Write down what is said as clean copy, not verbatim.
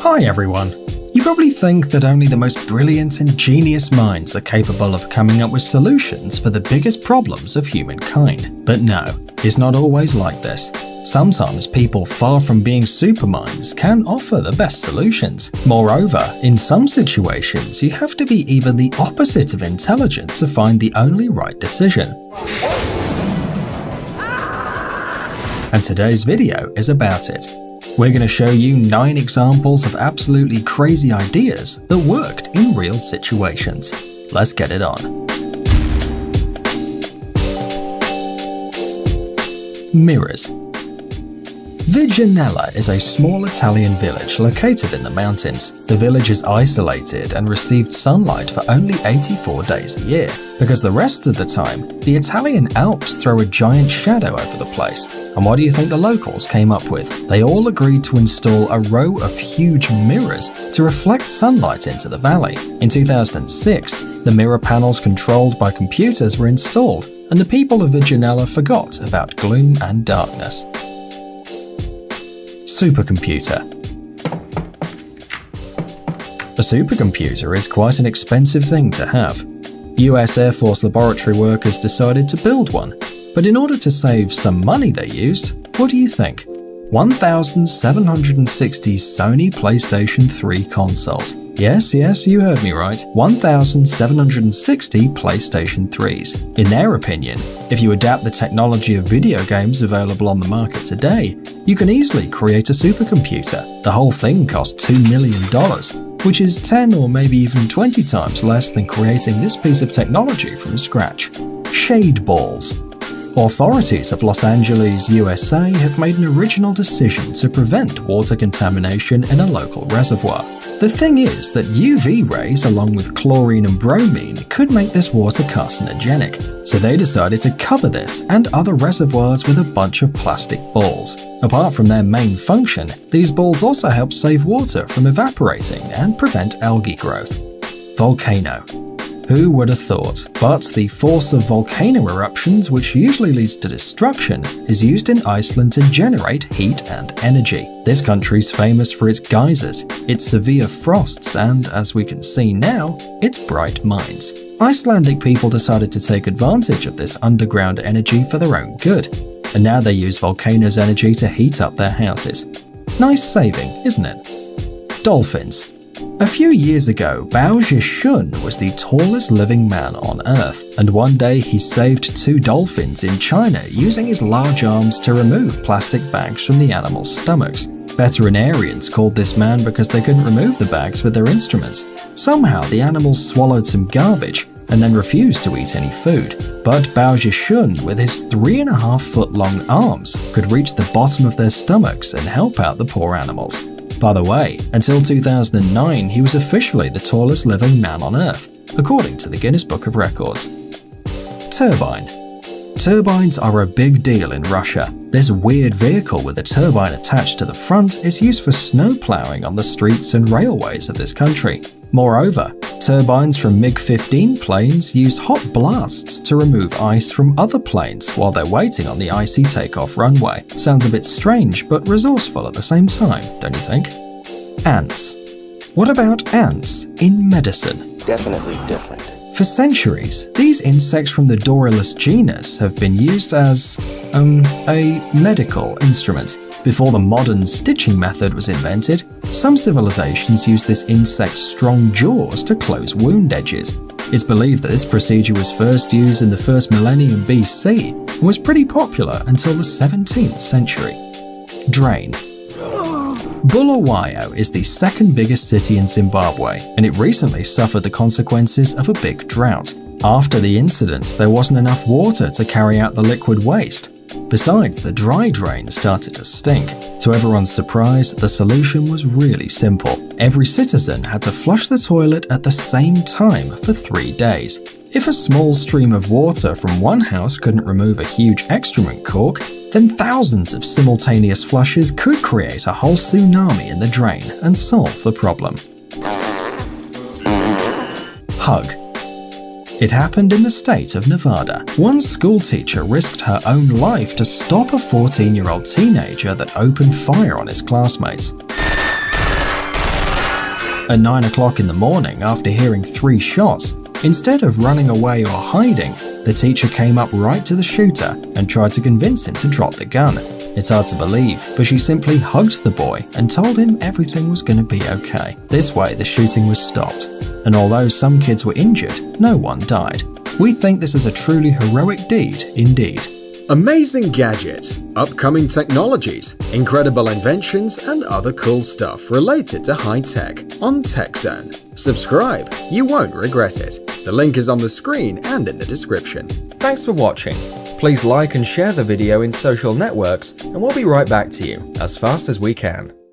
Hi everyone! You probably think that only the most brilliant and genius minds are capable of coming up with solutions for the biggest problems of humankind. But no, it's not always like this. Sometimes people far from being superminds can offer the best solutions. Moreover, in some situations you have to be even the opposite of intelligent to find the only right decision. And today's video is about it. We're going to show you 9 examples of absolutely crazy ideas that worked in real situations. Let's get it on. Mirrors. Viginella is a small Italian village located in the mountains. The village is isolated and received sunlight for only 84 days a year, because the rest of the time, the Italian Alps throw a giant shadow over the place. And what do you think the locals came up with? They all agreed to install a row of huge mirrors to reflect sunlight into the valley. In 2006, the mirror panels controlled by computers were installed, and the people of Viginella forgot about gloom and darkness. Supercomputer. A supercomputer is quite an expensive thing to have. US Air Force laboratory workers decided to build one, but in order to save some money they used, what do you think? 1,760 Sony PlayStation 3 consoles. Yes, you heard me right. 1,760 PlayStation 3s. In their opinion, if you adapt the technology of video games available on the market today, you can easily create a supercomputer. The whole thing cost $2 million, which is 10 or maybe even 20 times less than creating this piece of technology from scratch. Shade balls. Authorities of Los Angeles, USA have made an original decision to prevent water contamination in a local reservoir. The thing is that UV rays along with chlorine and bromine could make this water carcinogenic, so they decided to cover this and other reservoirs with a bunch of plastic balls. Apart from their main function, these balls also help save water from evaporating and prevent algae growth. Volcano. Who would have thought? But the force of volcano eruptions, which usually leads to destruction, is used in Iceland to generate heat and energy. This country's famous for its geysers, its severe frosts, and, as we can see now, its bright mines. Icelandic people decided to take advantage of this underground energy for their own good, and now they use volcanoes' energy to heat up their houses. Nice saving, isn't it? Dolphins. A few years ago, Bao Zhishun was the tallest living man on Earth, and one day he saved 2 dolphins in China using his large arms to remove plastic bags from the animals' stomachs. Veterinarians called this man because they couldn't remove the bags with their instruments. Somehow the animals swallowed some garbage and then refused to eat any food. But Bao Zhishun, with his 3.5-foot long arms, could reach the bottom of their stomachs and help out the poor animals. By the way, until 2009, he was officially the tallest living man on Earth, according to the Guinness Book of Records. Turbine. Turbines are a big deal in Russia. This weird vehicle with a turbine attached to the front is used for snow plowing on the streets and railways of this country. Moreover, turbines from MiG-15 planes use hot blasts to remove ice from other planes while they're waiting on the icy takeoff runway. Sounds a bit strange, but resourceful at the same time, don't you think? Ants. What about ants in medicine? Definitely different. For centuries, these insects from the Dorylus genus have been used as, a medical instrument. Before the modern stitching method was invented, some civilizations used this insect's strong jaws to close wound edges. It's believed that this procedure was first used in the first millennium BC and was pretty popular until the 17th century. Drain. Bulawayo is the second biggest city in Zimbabwe, and it recently suffered the consequences of a big drought. After the incidents, there wasn't enough water to carry out the liquid waste. Besides, the dry drain started to stink. To everyone's surprise, the solution was really simple. Every citizen had to flush the toilet at the same time for 3 days. If a small stream of water from one house couldn't remove a huge excrement cork, then thousands of simultaneous flushes could create a whole tsunami in the drain and solve the problem. Hug. It happened in the state of Nevada. One schoolteacher risked her own life to stop a 14-year-old teenager that opened fire on his classmates. At 9 o'clock in the morning, after hearing 3 shots, instead of running away or hiding, the teacher came up right to the shooter and tried to convince him to drop the gun. It's hard to believe, but she simply hugged the boy and told him everything was going to be okay. This way, the shooting was stopped. And although some kids were injured, no one died. We think this is a truly heroic deed indeed. Amazing gadgets, upcoming technologies, incredible inventions, and other cool stuff related to high tech on TechZone. Subscribe, you won't regret it. The link is on the screen and in the description. Thanks for watching. Please like and share the video in social networks, and we'll be right back to you as fast as we can.